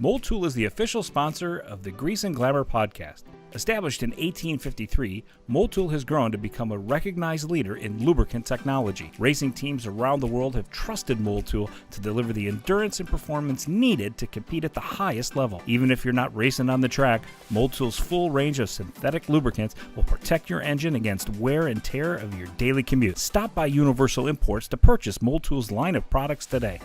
Mold Tool is the official sponsor of the Grease and Glamour podcast. Established in 1853, Mold Tool has grown to become a recognized leader in lubricant technology. Racing teams around the world have trusted Mold Tool to deliver the endurance and performance needed to compete at the highest level. Even if you're not racing on the track, Mold Tool's full range of synthetic lubricants will protect your engine against wear and tear of your daily commute. Stop by Universal Imports to purchase Mold Tool's line of products today.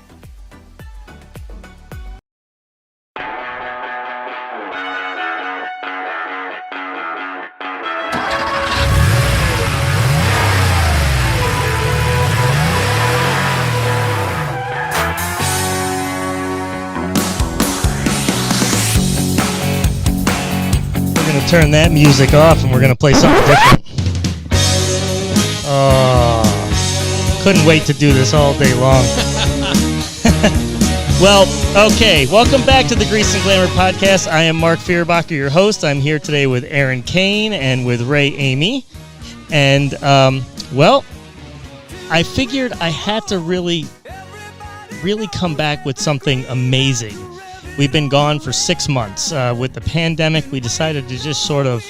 Turn that music off and we're going to play something different. Oh, couldn't wait to do this all day long. Well, okay, welcome back to the Grease and Glamour podcast. I am Mark Fuerbacher, your host. I'm here today with Aaron Kane and with Ray Amy. And, well, I figured I had to really come back with something amazing. We've been gone for 6 months. With the pandemic, we decided to just sort of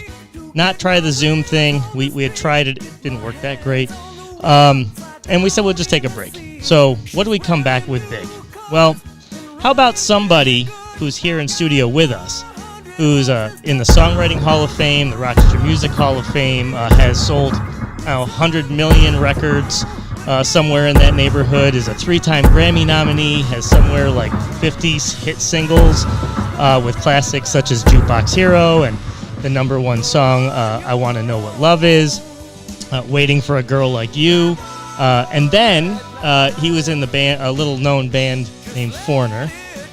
not try the Zoom thing. We had tried it. It didn't work that great. And we said we'll just take a break. So what do we come back with big? Well, how about somebody who's here in studio with us, who's in the Songwriting Hall of Fame, the Rochester Music Hall of Fame, has sold 100 million records, somewhere in that neighborhood, is a 3-time Grammy nominee, has somewhere like 50 hit singles with classics such as Juke Box Hero and the number one song, I Want to Know What Love Is, Waiting for a Girl Like You. And then he was in the band, a little known band named Foreigner,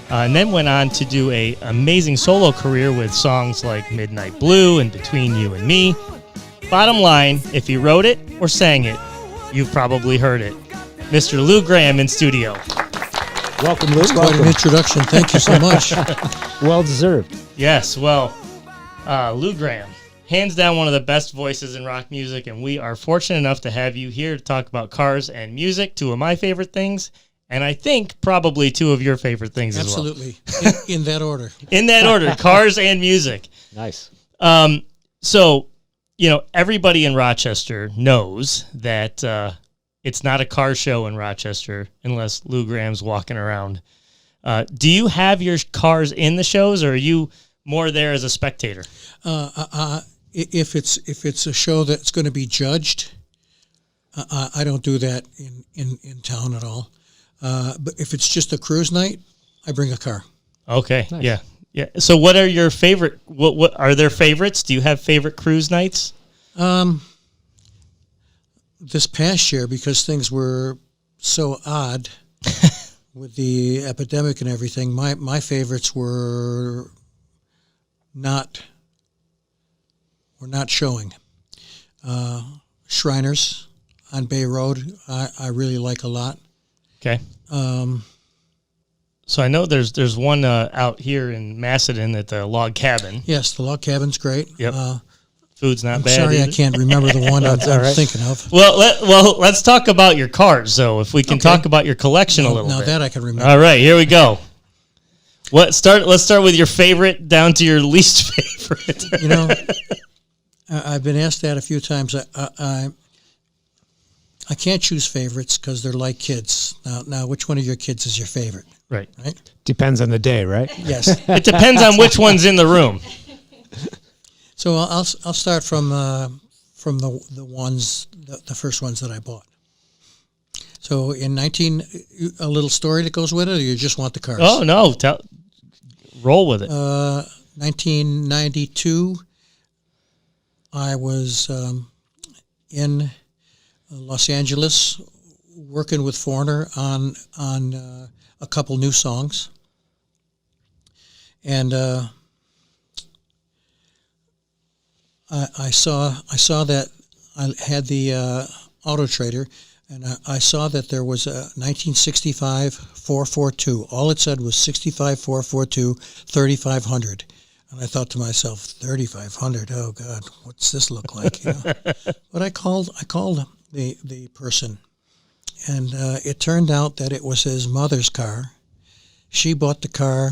and then went on to do an amazing solo career with songs like Midnight Blue and Between You and Me. Bottom line, if he wrote it or sang it, you've probably heard it. Mr. Lou Gramm in studio. Welcome, Lou. That's quite an introduction. Thank you so much. Well deserved. Yes, well, Lou Gramm, hands down one of the best voices in rock music, and we are fortunate enough to have you here to talk about cars and music, two of my favorite things, and I think probably two of your favorite things Absolutely. as well. In that order. In that order, cars and music. Nice. So, you know, everybody in Rochester knows that it's not a car show in Rochester unless Lou Gramm's walking around. Do you have your cars in the shows, or are you more there as a spectator? If it's a show that's going to be judged, I don't do that in town at all. But if it's just a cruise night, I bring a car. Okay, Nice. yeah. Yeah. So what are your favorite, what are there favorites? Do you have favorite cruise nights? This past year, because things were so odd with the epidemic and everything, my favorites were not showing. Shriners on Bay Road, I really like a lot. Okay. So I know there's one out here in Macedon at the Log Cabin. Yes, the log cabin's great. Yep. Food's not I'm bad. sorry, either. I can't remember the one I'm thinking of. Well, let's talk about your cars, though. If we can talk about your collection a little Now bit. that I can remember. All right, here we go. Let's start with your favorite down to your least favorite. You know, I've been asked that a few times. I can't choose favorites because they're like kids. Now, which one of your kids is your favorite? Right. Depends on the day, right? Yes. It depends on which one's in the room. So I'll start from the first ones that I bought. So in a little story that goes with it, or you just want the cars? Oh no, roll with it. 1992, I was in Los Angeles working with Foreigner on a couple new songs, and I saw that I had the Auto Trader, and I saw that there was a 1965 442. All it said was 65 442 3500. And I thought to myself, 3,500. Oh God, what's this look like? You know? But I called the person, and it turned out that it was his mother's car. She bought the car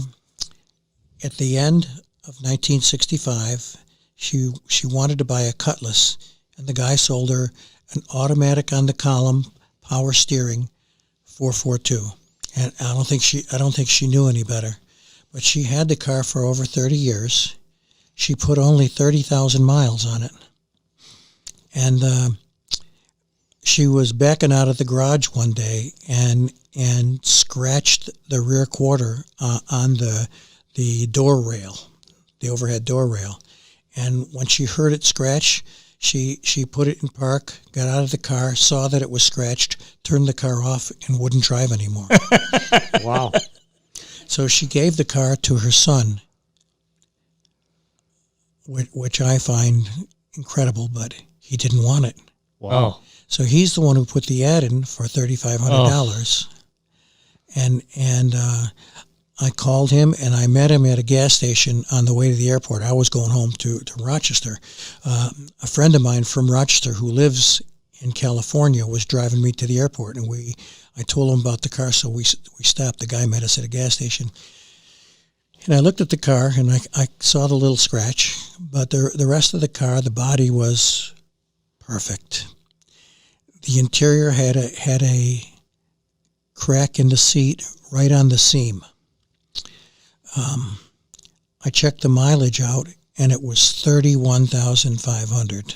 at the end of 1965, she wanted to buy a Cutlass, and the guy sold her an automatic on the column, power steering, 442. And I don't think she knew any better, but she had the car for over 30 years. She put only 30,000 miles on it, and she was backing out of the garage one day and scratched the rear quarter on the door rail, the overhead door rail. And when she heard it scratch, she put it in park, got out of the car, saw that it was scratched, turned the car off, and wouldn't drive anymore. Wow. So she gave the car to her son, which I find incredible, but he didn't want it. Wow. So he's the one who put the ad in for $3,500. And I called him, and I met him at a gas station on the way to the airport. I was going home to Rochester. A friend of mine from Rochester who lives in California was driving me to the airport, and I told him about the car, so we stopped. The guy met us at a gas station. And I looked at the car, and I saw the little scratch, but the rest of the car, the body was perfect. The interior had a crack in the seat right on the seam. I checked the mileage out, and it was 31,500.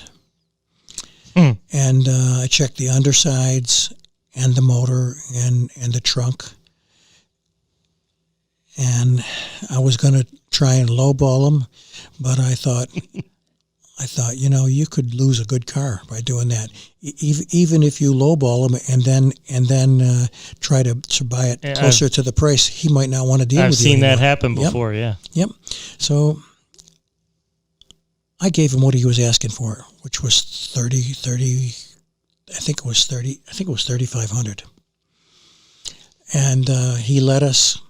And I checked the undersides and the motor and the trunk. And I was going to try and lowball them, but I thought, you could lose a good car by doing that. Even if you lowball him and then try to buy it closer to the price, he might not want to deal with you. I've seen that happen Yep. before. Yeah. Yep. So I gave him what he was asking for, which was 30. I think it was 3,500. And he let us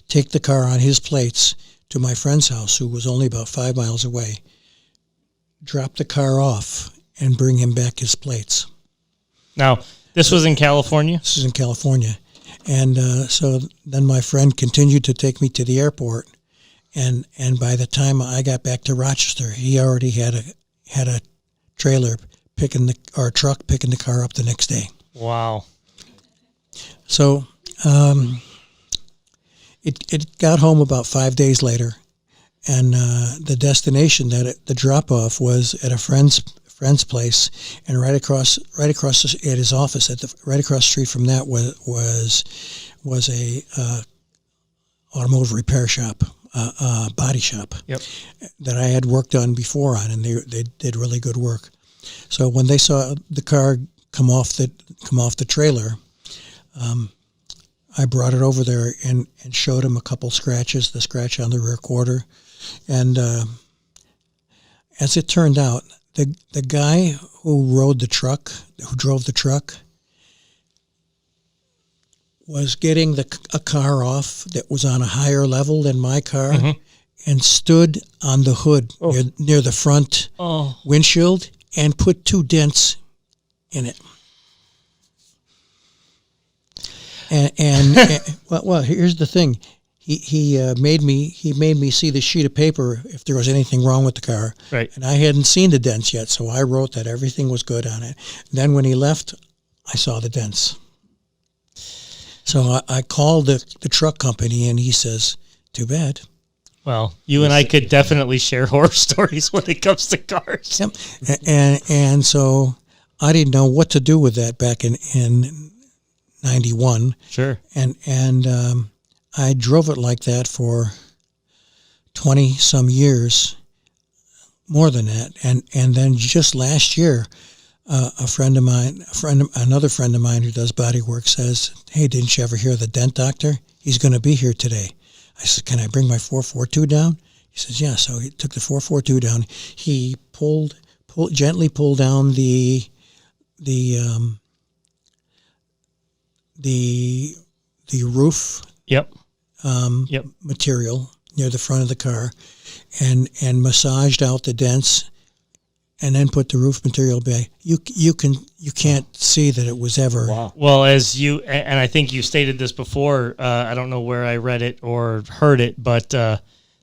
take the car on his plates to my friend's house, who was only about 5 miles away, drop the car off, and bring him back his plates. Now, this was in California? This is in California. And so then my friend continued to take me to the airport, and by the time I got back to Rochester, he already had a trailer truck picking the car up the next day. Wow. So it got home about 5 days later, and the destination the drop off was at a friend's place, and right across at his office right across the street from that was a automotive repair shop, body shop. Yep. That I had worked on before on, and they did really good work. So when they saw the car come off the trailer, I brought it over there and showed him a couple scratches, the scratch on the rear quarter. And as it turned out, the guy who drove the truck, was getting a car off that was on a higher level than my car, and stood on the hood near the front windshield and put 2 dents in it. And well, here's the thing. He made me see the sheet of paper if there was anything wrong with the car. Right. And I hadn't seen the dents yet, so I wrote that everything was good on it. Then when he left, I saw the dents. So I called the truck company, and he says, "Too bad." Well, you and I could definitely share horror stories when it comes to cars. Yep. And so I didn't know what to do with that back in 91. Sure. And I drove it like that for 20 some years, more than that. And then just last year, another friend of mine who does body work says, "Hey, didn't you ever hear of the dent doctor? He's going to be here today." I said, "Can I bring my 442 down?" He says, "Yeah." So he took the 442 down. He gently pulled down the roof Yep. material near the front of the car, and massaged out the dents, and then put the roof material back. You can't see that it was ever. Wow. Well, and I think you stated this before, I don't know where I read it or heard it, but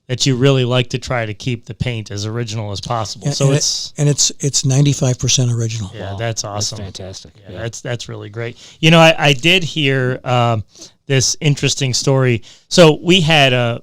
that you really like to try to keep the paint as original as possible. And, So and it's 95% original. yeah, that's awesome. That's fantastic. Yeah, that's really great. You know, I did hear this interesting story. So we had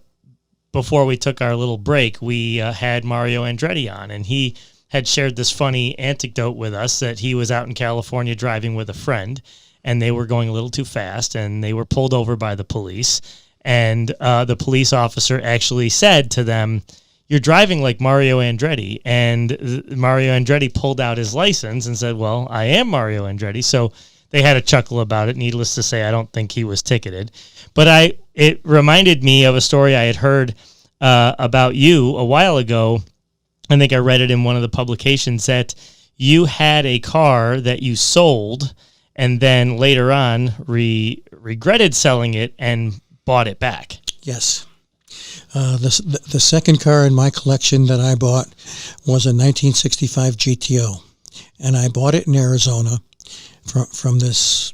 before we took our little break, we had Mario Andretti on, and he had shared this funny anecdote with us that he was out in California driving with a friend, and they were going a little too fast, and they were pulled over by the police. And the police officer actually said to them, "You're driving like Mario Andretti." And Mario Andretti pulled out his license and said, "Well, I am Mario Andretti." So they had a chuckle about it. Needless to say, I don't think he was ticketed. But it reminded me of a story I had heard about you a while ago. I think I read it in one of the publications that you had a car that you sold and then later on regretted selling it and bought it back. Yes. The second car in my collection that I bought was a 1965 GTO, and I bought it in Arizona from this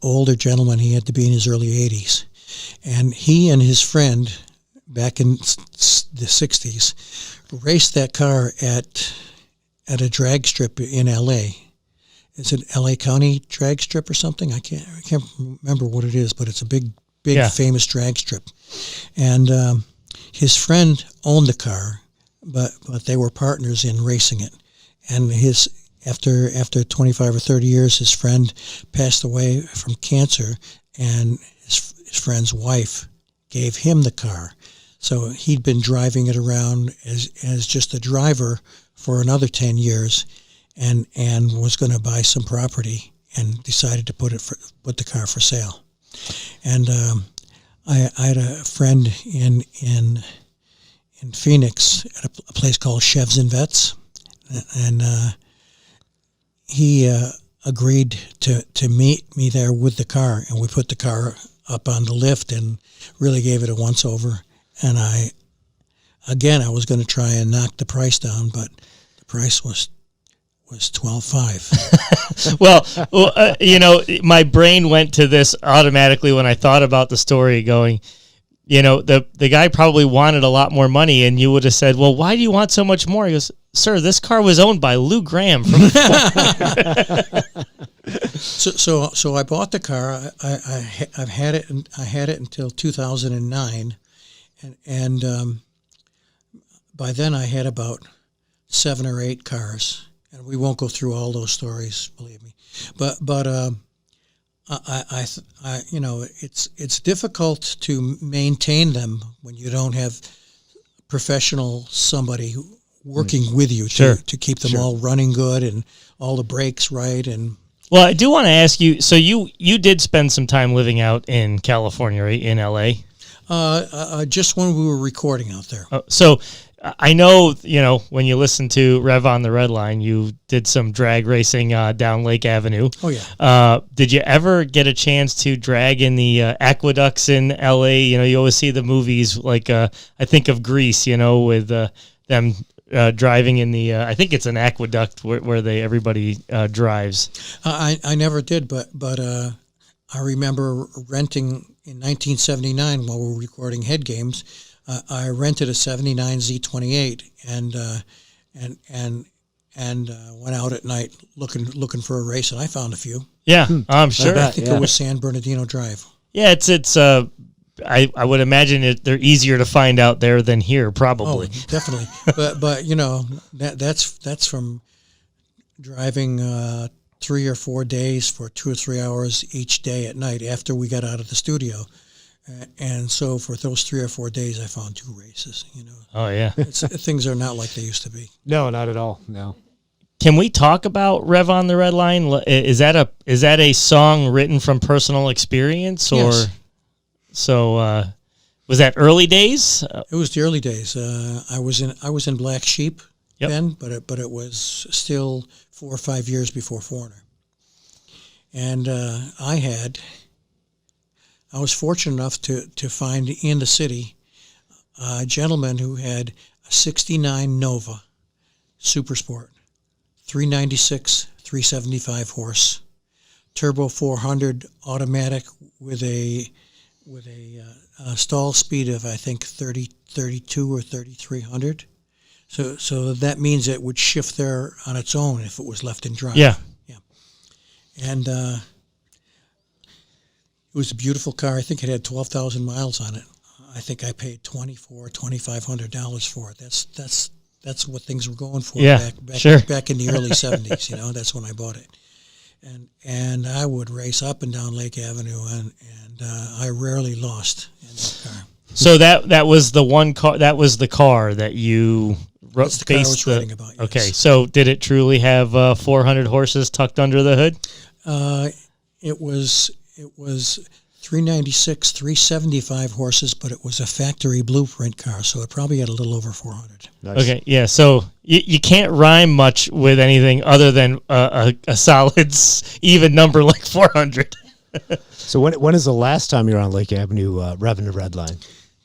older gentleman. He had to be in his early 80s, and he and his friend back in the 60s raced that car at a drag strip in L.A. Is it L.A. County drag strip or something? I can't remember what it is, but it's a big famous drag strip. And his friend owned the car, but they were partners in racing it. And after 25 or 30 years, his friend passed away from cancer, and his friend's wife gave him the car. So he'd been driving it around as just a driver for another 10 years, and was going to buy some property and decided to put the car for sale. And I had a friend in Phoenix at a place called Chevs and Vets, and he agreed to meet me there with the car, and we put the car up on the lift and really gave it a once over. And I was going to try and knock the price down, but the price was $12,500. Well, you know, my brain went to this automatically when I thought about the story, going, you know, the guy probably wanted a lot more money, and you would have said, "Well, why do you want so much more?" He goes, "Sir, this car was owned by Lou Gramm." So I bought the car. I had it until 2009, and by then I had about 7 or 8 cars. And we won't go through all those stories, believe me. But I you know, it's difficult to maintain them when you don't have professional somebody working with you to keep them all running good and all the brakes right. And well, I do want to ask you. So you did spend some time living out in California, right, in L.A. Just when we were recording out there. So I know, you know, when you listen to Rev on the Red Line, you did some drag racing down Lake Avenue. Oh, yeah. Did you ever get a chance to drag in the aqueducts in L.A.? You know, you always see the movies like, I think of Grease, you know, with them driving in the, I think it's an aqueduct where everybody drives. I never did, but I remember renting in 1979 while we were recording Head Games. I rented a '79 Z28 and went out at night looking for a race, and I found a few. Yeah, I'm sure. I think it was San Bernardino Drive. Yeah, it's I would imagine they're easier to find out there than here, probably. Oh, definitely. but you know, that's from driving 3 or 4 days for 2 or 3 hours each day at night after we got out of the studio. And so for those 3 or 4 days, I found 2 races, you know. Oh, yeah. Things are not like they used to be. No, not at all. No. Can we talk about Rev on the Red Line? Is that a song written from personal experience, or yes. So was that early days? It was the early days. I was in Black Sheep then, but it was still 4 or 5 years before Foreigner. And I was fortunate enough to find in the city a gentleman who had a '69 Nova Super Sport, 396, 375 horse, turbo 400 automatic with a stall speed of I think 32 or 3,300. So that means it would shift there on its own if it was left in drive. Yeah. And it was a beautiful car. I think it had 12,000 miles on it. I think I paid $2,500 for it. That's what things were going for back in the early 70s. That's when I bought it. And I would race up and down Lake Avenue, and I rarely lost in that car. So that was the one car. That was the car that you That's the car I was writing about. Yes. Okay, so did it truly have 400 horses tucked under the hood? It was 396, 375 horses, but it was a factory blueprint car, so it probably had a little over 400. Nice. Okay, yeah. So you can't rhyme much with anything other than a solid even number like 400. So when is the last time you were on Lake Avenue revving the red line?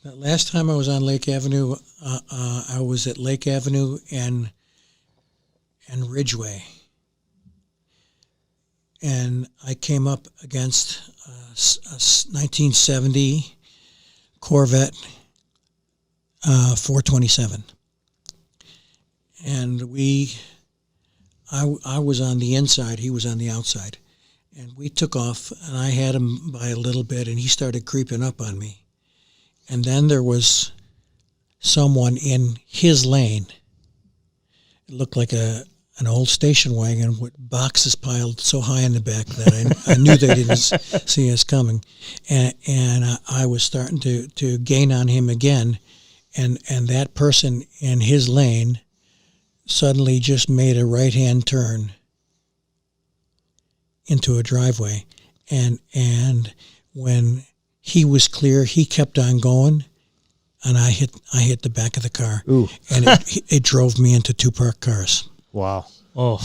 The last time I was on Lake Avenue, I was at Lake Avenue and Ridgeway. And I came up against a 1970 Corvette 427. And I was on the inside, he was on the outside. And we took off, and I had him by a little bit, and he started creeping up on me. And then there was someone in his lane. It looked like an old station wagon with boxes piled so high in the back that I knew they didn't see us coming. And I was starting to gain on him again. And that person in his lane suddenly just made a right-hand turn into a driveway. And when he was clear, he kept on going, and I hit the back of the car. Ooh. And it drove me into two parked cars. Wow. Oh.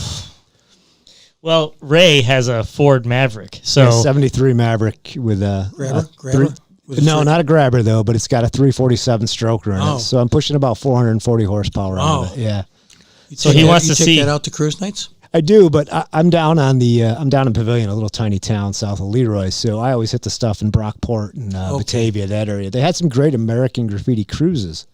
Well, Ray has a Ford Maverick. So Yeah, 73 Maverick with a Grabber? No, not a grabber though, but it's got a 347 stroker in Oh. it. So I'm pushing about 440 horsepower out of it. Yeah. So he wants to take see that out to cruise nights? I do, but I'm down on I'm down in Pavilion, a little tiny town south of Leroy. So I always hit the stuff in Brockport and Batavia, that area. They had some great American graffiti cruises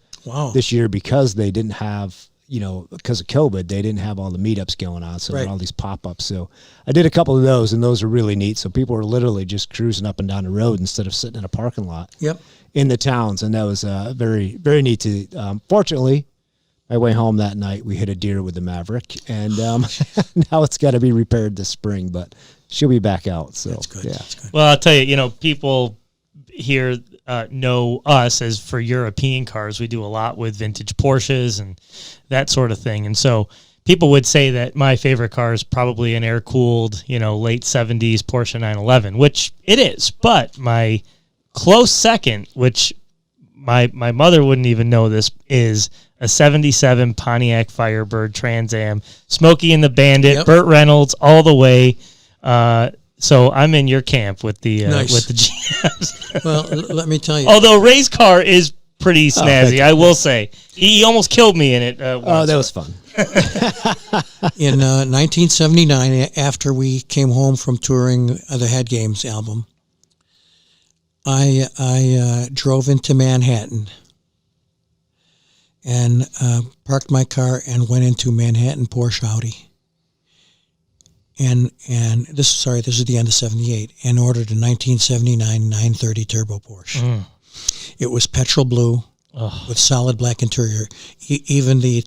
this year because they didn't have, because of COVID, they didn't have all the meetups going on. So there were all these pop-ups. So I did a couple of those, and those are really neat. So people were literally just cruising up and down the road instead of sitting in a parking lot in the towns. And that was very, very neat to fortunately, my way home that night, we hit a deer with the Maverick, and now it's got to be repaired this spring, but she'll be back out. So That's good. Yeah. That's good. Well, I'll tell you, people here know us as for European cars. We do a lot with vintage Porsches and that sort of thing. And so people would say that my favorite car is probably an air-cooled, late 70s Porsche 911, which it is. But my close second, which my mother wouldn't even know this, is a 77 Pontiac Firebird Trans Am, Smokey and the Bandit, Burt Reynolds, all the way. So I'm in your camp with the GMs. Well, let me tell you. Although Ray's car is pretty snazzy, I will say. He almost killed me in it. That was fun. In 1979, after we came home from touring the Head Games album, I drove into Manhattan and parked my car and went into Manhattan Porsche Audi. And this is the end of 78, and ordered a 1979 930 Turbo Porsche. It was petrol blue with solid black interior. Even the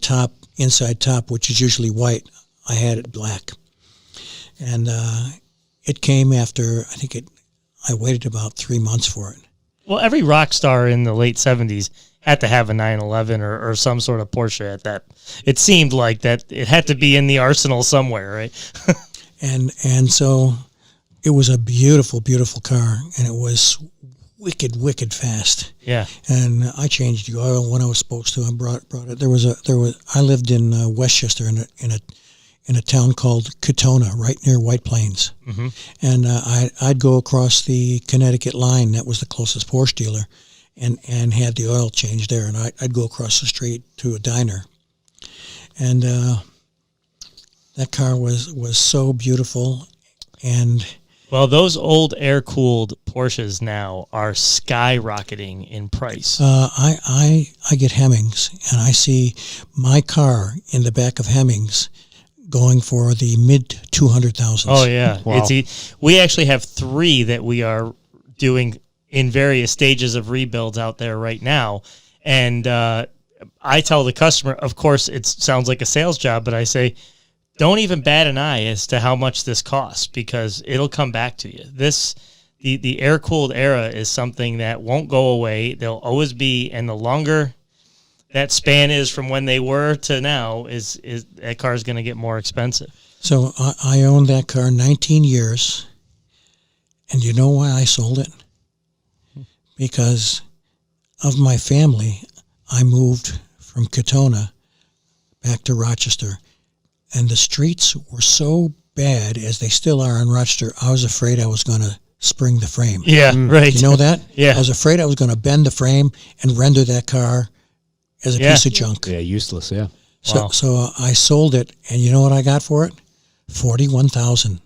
inside top, which is usually white, I had it black. And it came after, I waited about 3 months for it. Well, every rock star in the late 70s had to have a 911 or some sort of Porsche at that. It seemed like that it had to be in the arsenal somewhere, right? and so it was a beautiful, beautiful car, and it was wicked fast. Yeah. And I changed the oil when I was supposed to. I brought it. I lived in Westchester in a town called Katona, right near White Plains. Mm-hmm. And I'd go across the Connecticut line. That was the closest Porsche dealer, and had the oil changed there. And I'd go across the street to a diner. And that car was so beautiful, and Well, those old air-cooled Porsches now are skyrocketing in price. I get Hemmings, and I see my car in the back of Hemmings going for the mid 200,000s. Oh yeah, Wow. We actually have 3 that we are doing in various stages of rebuilds out there right now, and I tell the customer, of course, it sounds like a sales job, but I say, don't even bat an eye as to how much this costs, because it'll come back to you. The air-cooled era is something that won't go away. They'll always be, and the longer that span is from when they were to now, is that car is going to get more expensive. So I owned that car 19 years, and you know why I sold it? Because of my family. I moved from Katona back to Rochester, and the streets were so bad, as they still are in Rochester, I was afraid I was going to spring the frame. Yeah, right. You know that? Yeah. I was afraid I was going to bend the frame and render that car as a piece of junk. Yeah, useless. Yeah. So I sold it, and you know what I got for it? $41,000.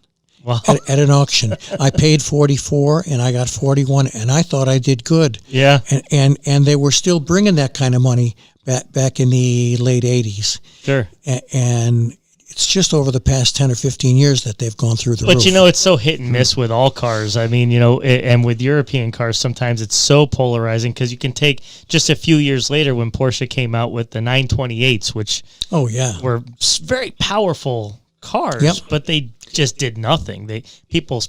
Wow. At an auction. I paid 44 and I got 41, and I thought I did good. Yeah. And they were still bringing that kind of money back in the late 80s. Sure. And it's just over the past 10 or 15 years that they've gone through the roof. But, it's so hit and miss with all cars. I mean, and with European cars, sometimes it's so polarizing, because you can take just a few years later when Porsche came out with the 928s, which were very powerful cars, but they just did nothing. People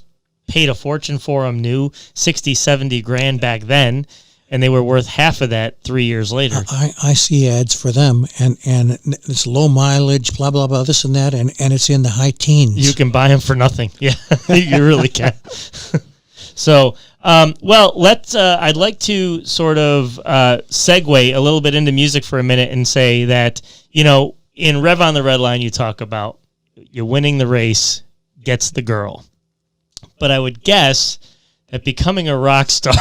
paid a fortune for them new, 60, 70 grand back then, and they were worth half of that 3 years later. I see ads for them, and it's low mileage, blah, blah, blah, this and that, and it's in the high teens. You can buy them for nothing. Yeah, you really can. So, let's. I'd like to sort of segue a little bit into music for a minute and say that, in Rev on the Red Line, you talk about you're winning the race gets the girl. But I would guess that becoming a rock star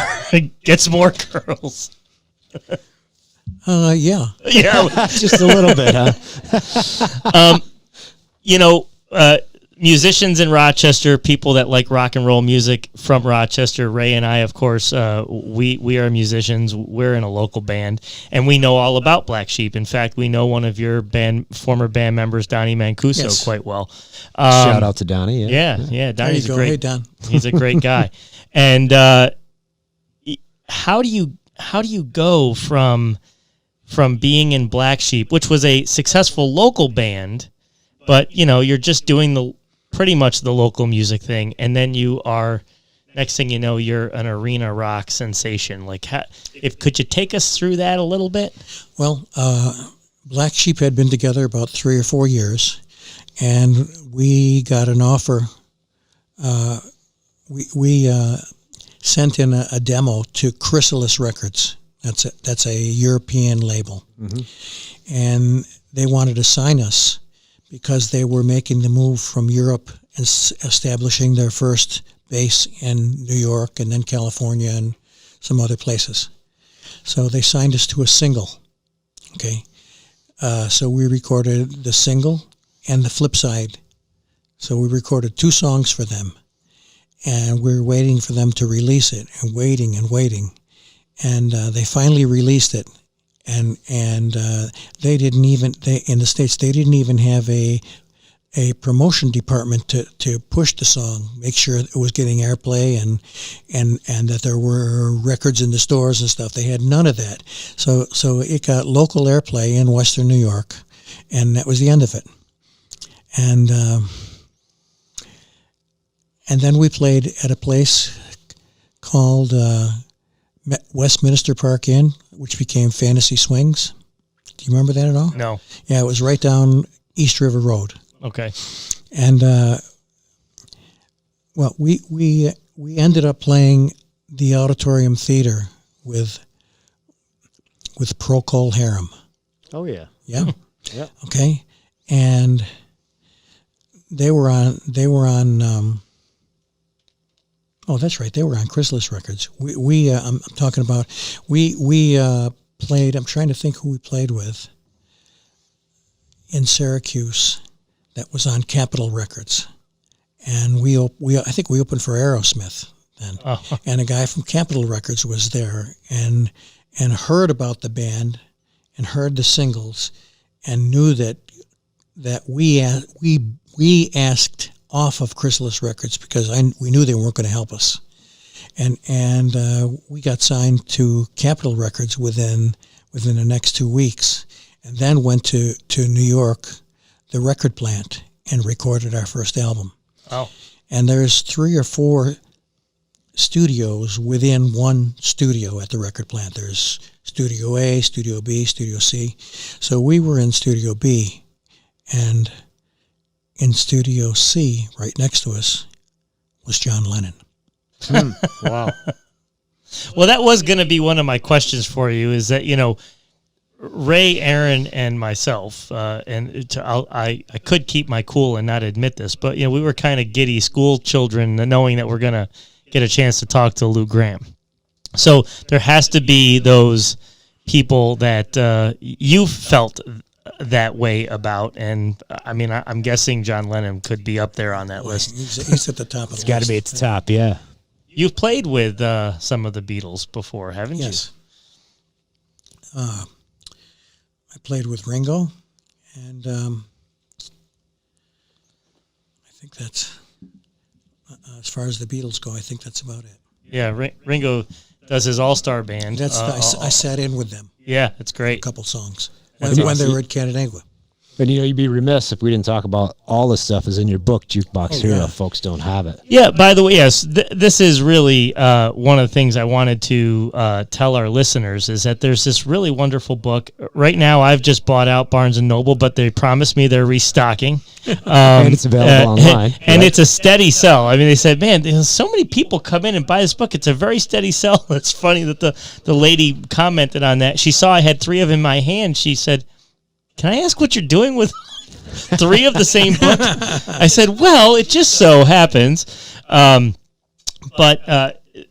gets more girls. Yeah. Yeah. Just a little bit, huh? Musicians in Rochester, people that like rock and roll music from Rochester, Ray and I, of course, we are musicians. We're in a local band, and we know all about Black Sheep. In fact, we know one of your former band members, Donnie Mancuso, quite well. Shout out to Donnie. Yeah. Donnie's a great. Hey, Don. He's a great guy. And how do you go from being in Black Sheep, which was a successful local band, but you're just doing pretty much the local music thing, and then you are, next thing you know, you're an arena rock sensation. Like, could you take us through that a little bit? Well, Black Sheep had been together about 3 or 4 years, and we got an offer. We sent in a demo to Chrysalis Records. That's a European label, and they wanted to sign us, because they were making the move from Europe and establishing their first base in New York and then California and some other places. So they signed us to a single, okay? So we recorded the single and the flip side. So we recorded 2 songs for them, and we were waiting for them to release it, and waiting. And they finally released it. And they didn't even, in the States, they didn't even have a promotion department to push the song, make sure it was getting airplay and that there were records in the stores and stuff. They had none of that. So it got local airplay in Western New York, and that was the end of it. And then we played at a place called Westminster Park Inn, which became Fantasy Swings. Do you remember that at all? No. Yeah, it was right down East River Road. Okay. And we ended up playing the Auditorium Theater with Procol Harum. Oh yeah. Yeah. Yeah. Okay. And they were on. Oh, that's right. They were on Chrysalis Records. I'm talking about. We played. I'm trying to think who we played with. In Syracuse, that was on Capitol Records, and I think we opened for Aerosmith then, and a guy from Capitol Records was there and heard about the band and heard the singles and knew that we asked off of Chrysalis Records because we knew they weren't going to help us, and we got signed to Capitol Records within the next 2 weeks, and then went to New York, the record plant, and recorded our first album. Oh. And there's 3 or 4 studios within one studio at the record plant. There's Studio A, Studio B, Studio C. So we were in Studio B, and in Studio C, right next to us, was John Lennon. Wow. Well, that was going to be one of my questions for you, is that, Ray, Aaron, and myself, I could keep my cool and not admit this, but we were kind of giddy school children, knowing that we're going to get a chance to talk to Lou Gramm. So there has to be those people that you felt that way about, and I'm guessing John Lennon could be up there on that list. He's at the top of the list. It's got to be at the top, yeah. You've played with some of the Beatles before, haven't you? Yes. I played with Ringo, and I think that's, as far as the Beatles go, I think that's about it. Yeah, Ringo does his all-star band. I sat in with them. Yeah, it's great. A couple songs when they were at Canandaigua. But you'd be remiss if we didn't talk about all the stuff is in your book, Juke Box Hero. Yeah. Folks don't have it. Yeah, by the way, yes, this is really one of the things I wanted to tell our listeners, is that there's this really wonderful book. Right now, I've just bought out Barnes & Noble, but they promised me they're restocking. And it's available online. And it's a steady sell. They said, man, there's so many people come in and buy this book. It's a very steady sell. It's funny that the lady commented on that. She saw I had 3 of them in my hand. She said, can I ask what you're doing with 3 of the same book? I said, well, it just so happens. But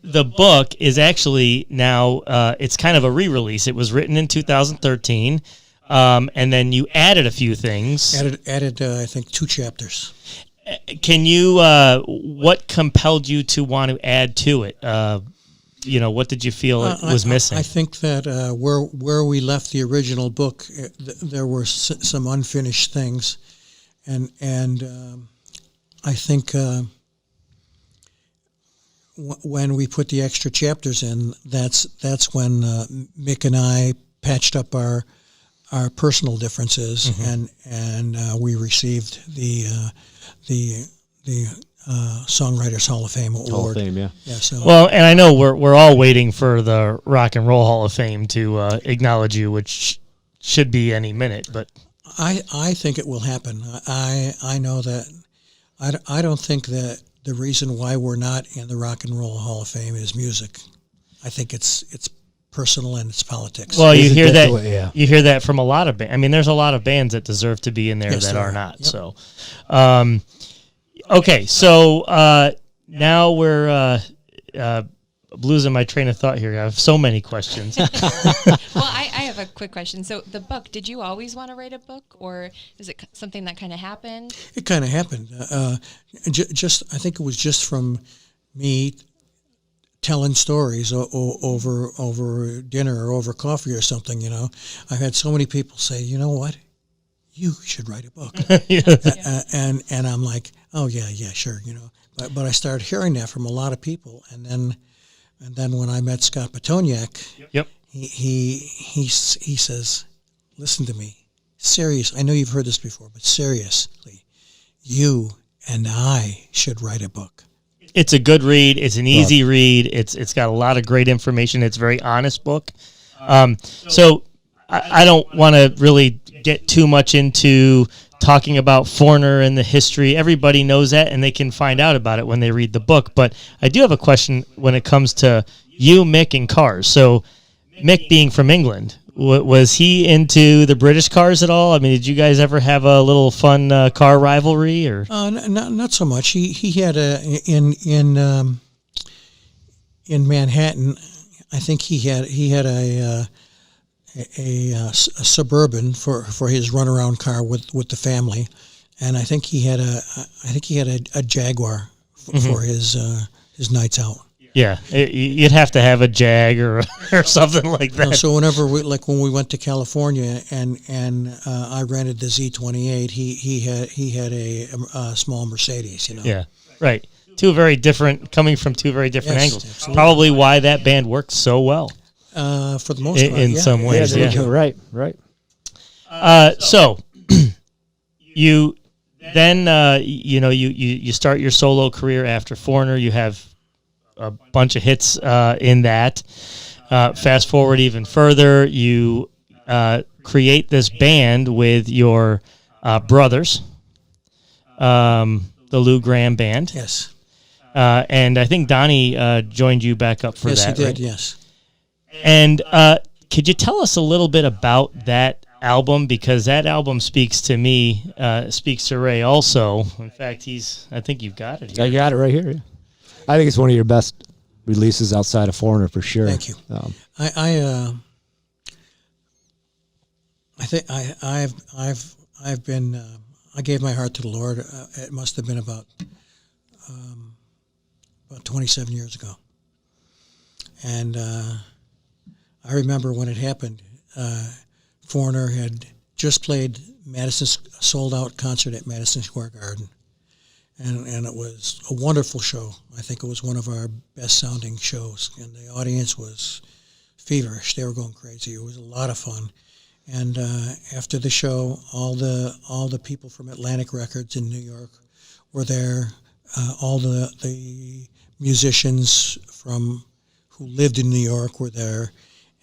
the book is actually now, it's kind of a re-release. It was written in 2013, and then you added a few things. Added I think 2 chapters. Can you, what compelled you to want to add to it? What did you feel it was missing? I think that where we left the original book, there were some unfinished things, and I think when we put the extra chapters in, that's when Mick and I patched up our personal differences, mm-hmm. and we received the Songwriters Hall of Fame award. Hall of Fame, yeah. Well, and I know we're all waiting for the Rock and Roll Hall of Fame to acknowledge you, which should be any minute. But I think it will happen. I know that. I don't think that the reason why we're not in the Rock and Roll Hall of Fame is music. I think it's personal and it's politics. Well, you hear that. Yeah. You hear that from a lot of bands. There's a lot of bands that deserve to be in there that are not. Yep. So. Okay, so now we're losing my train of thought here. I have so many questions. Well, I have a quick question. So the book, did you always want to write a book, or is it something that kind of happened? It kind of happened. I think it was just from me telling stories over dinner or over coffee or something, I've had so many people say, you know what? You should write a book. And I'm like, oh yeah, sure, But I started hearing that from a lot of people, and then when I met Scott Petoniak, yep, he says, listen to me, serious. I know you've heard this before, but seriously, you and I should write a book. It's a good read. It's an easy read. It's got a lot of great information. It's a very honest book. So I don't want to really get too much into talking about Foreigner and the history. Everybody knows that, and they can find out about it when they read the book. But I do have a question when it comes to you, Mick, and cars. So Mick being from England, was he into the British cars at all? Did you guys ever have a little fun car rivalry? Or not so much. He had in Manhattan, I think he had a Suburban for his runaround car with the family, and I think he had a Jaguar for his nights out. Yeah, you'd have to have a Jag or something like that. So whenever when we went to California and I rented the Z28, he had a small Mercedes, Yeah, right. Coming from two very different angles. Absolutely. Probably why that band worked so well. For the most part, in some ways, yeah. Right. So you then you start your solo career after Foreigner. You have a bunch of hits in that. Fast forward even further, you create this band with your brothers, the Lou Gramm band. Yes. And I think Donnie joined you back up for that. Yes, he did. Right? Yes. And could you tell us a little bit about that album? Because that album speaks to me, speaks to Ray also. In fact, I think you've got it here. I got it right here. Yeah. I think it's one of your best releases outside of Foreigner for sure. Thank you. I think I've been I gave my heart to the Lord. It must have been about 27 years ago, and I remember when it happened. Foreigner had just played sold out concert at Madison Square Garden. And it was a wonderful show. I think it was one of our best sounding shows, and the audience was feverish. They were going crazy. It was a lot of fun. And after the show, all the people from Atlantic Records in New York were there. All the musicians who lived in New York were there,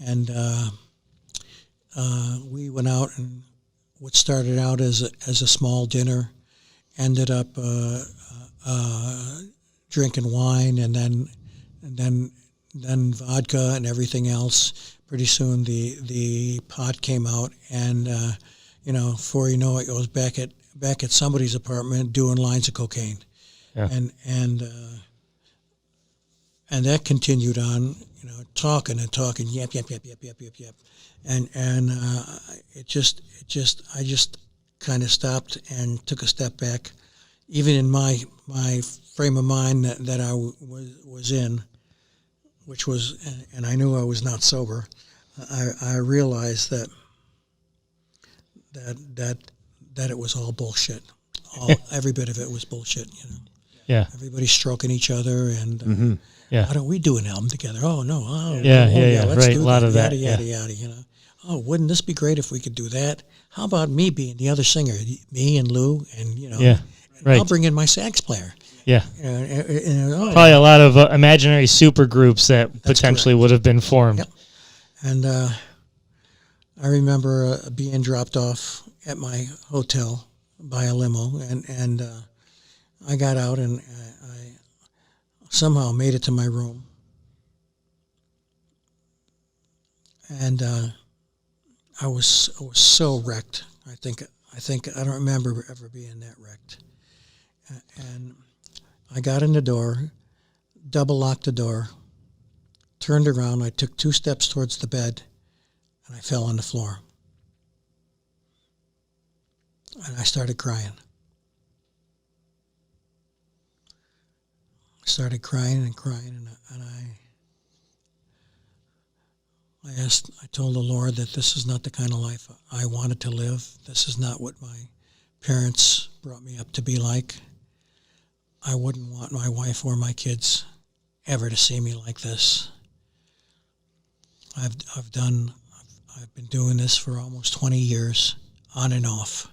and we went out, and what started out as a small dinner ended up drinking wine, and then vodka and everything else. Pretty soon the pot came out, and before you know it, I was back at somebody's apartment doing lines of cocaine, yeah. and that continued on, talking, yep, and I just kind of stopped and took a step back, even in my frame of mind that I was in, which was, and I knew I was not sober. I realized that it was all bullshit. Every bit of it was bullshit. Yeah. Everybody stroking each other, and Mm-hmm. Yeah. why don't we do an album together? Oh no. Oh, Yeah. Let's Right. do A lot of that. Yada yada. Oh, wouldn't this be great if we could do that? How about me being the other singer, me and Lou, and Yeah. Right. I'll bring in my sax player. Yeah. Oh. Probably a lot of imaginary super groups that potentially correct. would have been formed. Yep. And I remember being dropped off at my hotel by a limo, and I got out, and I somehow made it to my room. And I was so wrecked. I think I don't remember ever being that wrecked. And I got in the door, double locked the door, turned around. I took 2 steps towards the bed, and I fell on the floor. And I started crying. I started crying, and I told the Lord that this is not the kind of life I wanted to live. This is not what my parents brought me up to be like. I wouldn't want my wife or my kids ever to see me like this. I've been doing this for almost 20 years, on and off.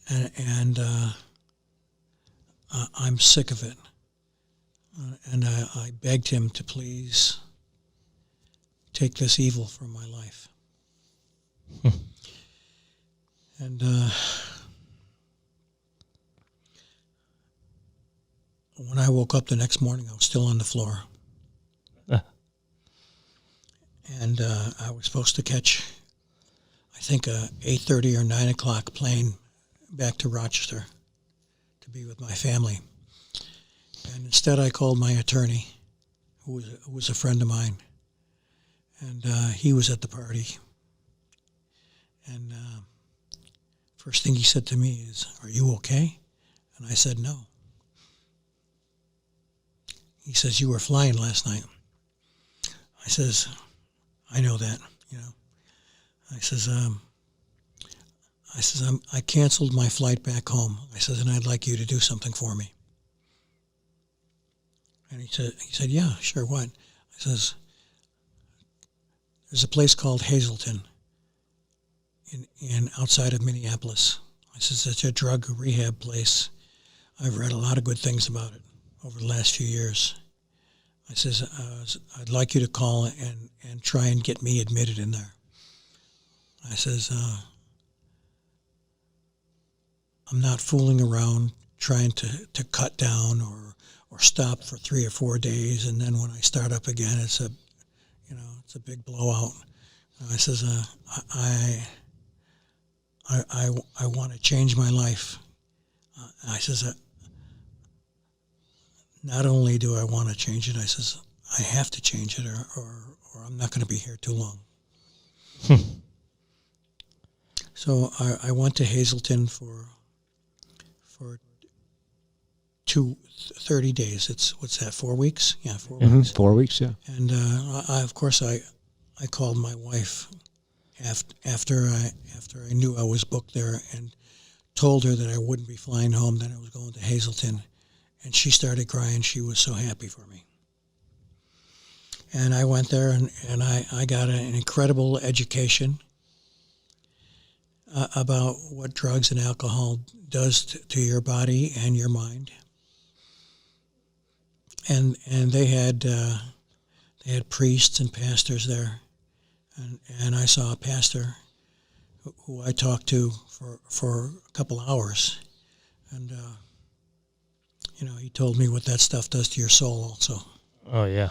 And I'm sick of it. And I begged him to please take this evil from my life. And when I woke up the next morning, I was still on the floor. And I was supposed to catch, I think, a 8:30 or 9 o'clock plane back to Rochester to be with my family. And instead I called my attorney, who was a friend of mine. And he was at the party. And first thing he said to me is, "Are you okay?" And I said, "No." He says, "You were flying last night." I says, "I know that, you know." I says, I canceled my flight back home. I says, "And I'd like you to do something for me." And he said, "Yeah, sure, what?" I says, "There's a place called Hazleton in outside of Minneapolis." I says, "It's a drug rehab place. I've read a lot of good things about it over the last few years." I says, "I'd like you to call and try and get me admitted in there." I says, "I'm not fooling around trying to cut down or stop for 3 or 4 days, and then when I start up again, it's a big blowout." I says, I want to change my life." I says, "Not only do I want to change it," I says, "I have to change it or I'm not going to be here too long." So I went to Hazleton for 30 days. It's, what's that, 4 weeks? Yeah, 4 weeks. 4 weeks, yeah. And of course I called my wife after I knew I was booked there and told her that I wouldn't be flying home, that I was going to Hazleton. And she started crying. She was so happy for me. And I went there and I got an incredible education about what drugs and alcohol does to your body and your mind. And they had priests and pastors there. And I saw a pastor who I talked to for a couple hours. And, he told me what that stuff does to your soul also. Oh, yeah.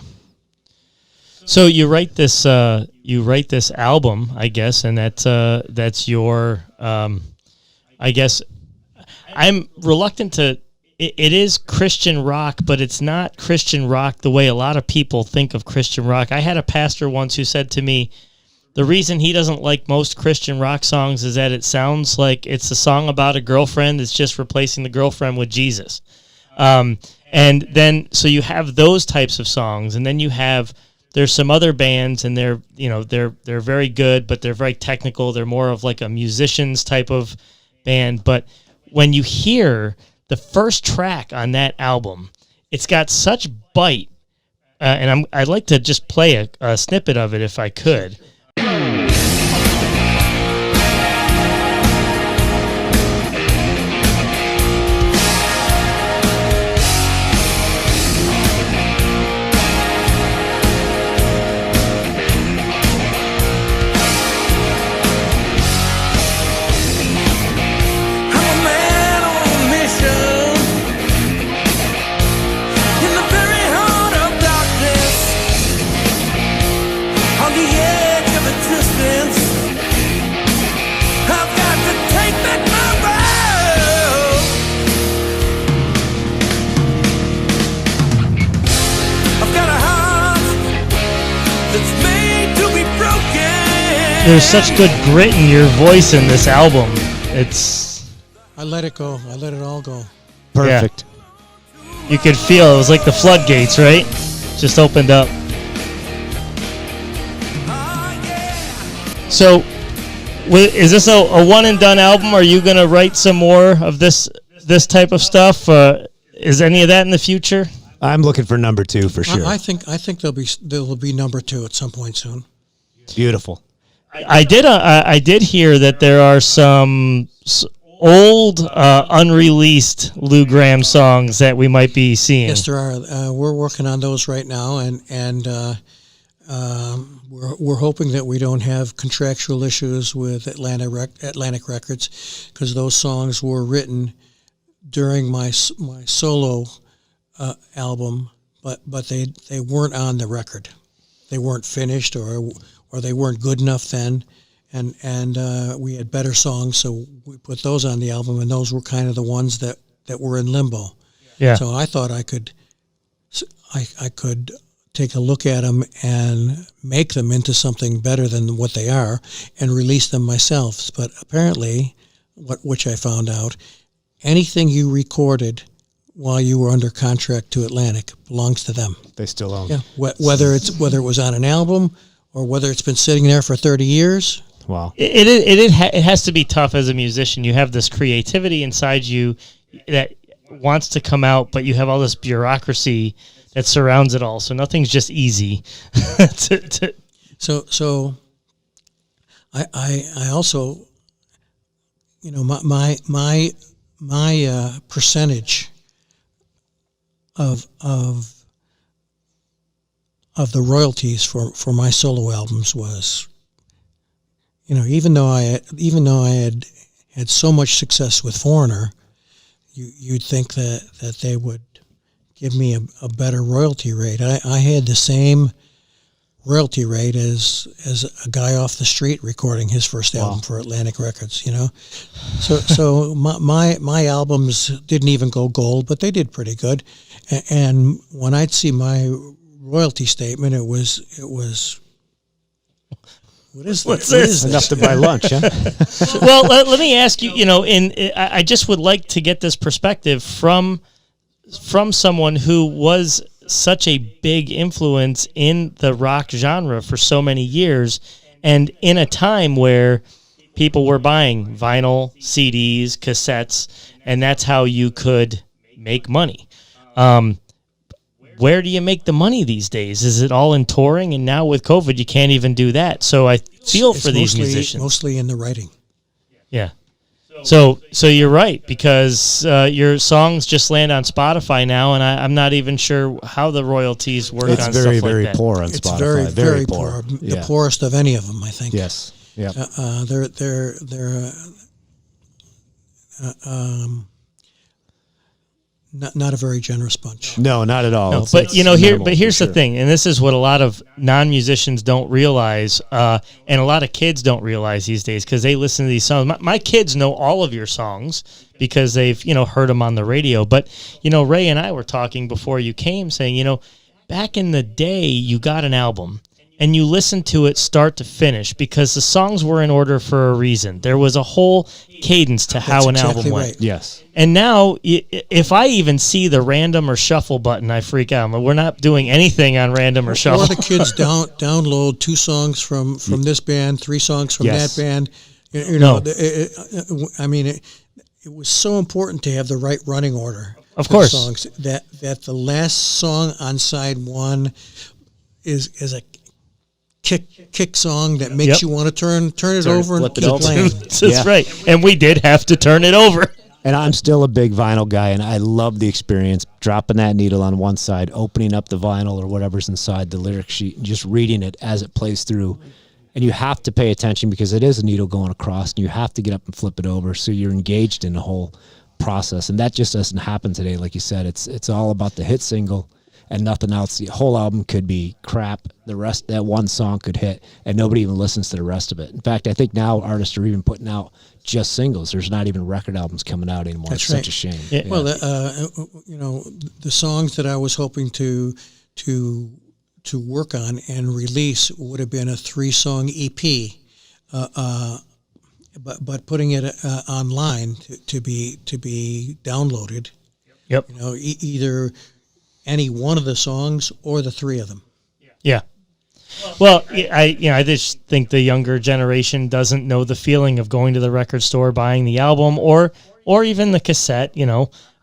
So you write this album, I guess, and that's your, I guess, I'm reluctant to, it is Christian rock, but it's not Christian rock the way a lot of people think of Christian rock. I had a pastor once who said to me, the reason he doesn't like most Christian rock songs is that it sounds like it's a song about a girlfriend that's just replacing the girlfriend with Jesus. And then, so you have those types of songs, and then there's some other bands, and they're very good, but they're very technical. They're more of like a musician's type of band. But when you hear the first track on that album, it's got such bite, and I'd like to just play a snippet of it if I could. There's such good grit in your voice in this album. I let it go. I let it all go. Perfect. Yeah. You could feel it was like the floodgates, right? Just opened up. So, is this a one and done album? Are you going to write some more of this type of stuff? Is any of that in the future? I'm looking for number 2 for sure. I think there'll be number 2 at some point soon. Beautiful. I did hear that there are some old unreleased Lou Gramm songs that we might be seeing. Yes, there are. We're working on those right now, and we're hoping that we don't have contractual issues with Atlantic Records, because those songs were written during my solo album, but they weren't on the record. They weren't finished, or they weren't good enough then, and we had better songs, so we put those on the album, and those were kind of the ones that were in limbo. Yeah. So I thought I could take a look at them and make them into something better than what they are, and release them myself. But apparently, which I found out, anything you recorded while you were under contract to Atlantic belongs to them. They still own. Yeah, whether it was on an album or whether it's been sitting there for 30 years. Wow. It has to be tough as a musician. You have this creativity inside you that wants to come out, but you have all this bureaucracy that surrounds it all. So nothing's just easy. So I also, my percentage of the royalties for my solo albums was, even though I had so much success with Foreigner, you'd think that they would give me a better royalty rate. I had the same royalty rate as a guy off the street recording his first album for Atlantic Records, So my albums didn't even go gold, but they did pretty good. And when I'd see my royalty statement, it was what's this? Enough to buy lunch, huh? Well, let me ask you, I just would like to get this perspective from someone who was such a big influence in the rock genre for so many years, and in a time where people were buying vinyl, CDs, cassettes, and that's how you could make money. Where do you make the money these days? Is it all in touring? And now with COVID, you can't even do that. So I feel for these musicians. Mostly in the writing. Yeah. So you're right, because your songs just land on Spotify now, and I'm not even sure how the royalties work on stuff like that. It's very, very poor on Spotify. It's very, very poor. Yeah. The poorest of any of them, I think. Yes. Yeah. They're not a very generous bunch. No, not at all. No, here's the thing, and this is what a lot of non-musicians don't realize, and a lot of kids don't realize these days, because they listen to these songs. My kids know all of your songs because they've heard them on the radio. But Ray and I were talking before you came, saying back in the day you got an album and you listened to it start to finish because the songs were in order for a reason. There was a whole cadence to how an album went. Right. Yes. And now, if I even see the random or shuffle button, I freak out. We're not doing anything on random or shuffle. Or the kids download 2 songs from this band, 3 songs from that band. It was so important to have the right running order. Of course. Songs that the last song on side 1 is a kick song that makes you want to turn it over and keep playing. That's right. And we did have to turn it over. And I'm still a big vinyl guy, and I love the experience, dropping that needle on one side, opening up the vinyl or whatever's inside the lyric sheet, and just reading it as it plays through. And you have to pay attention because it is a needle going across, and you have to get up and flip it over, so you're engaged in the whole process. And that just doesn't happen today. Like you said, it's all about the hit single and nothing else. The whole album could be crap. The rest, that one song could hit, and nobody even listens to the rest of it. In fact, I think now artists are even putting out just singles. There's not even record albums coming out anymore. That's it's right. Such a shame. Yeah. Well, the songs that I was hoping to work on and release would have been a 3-song EP, but putting it online to be downloaded. Yep. Either any one of the songs or the 3 of them. Yeah. Well, I just think the younger generation doesn't know the feeling of going to the record store, buying the album, or even the cassette.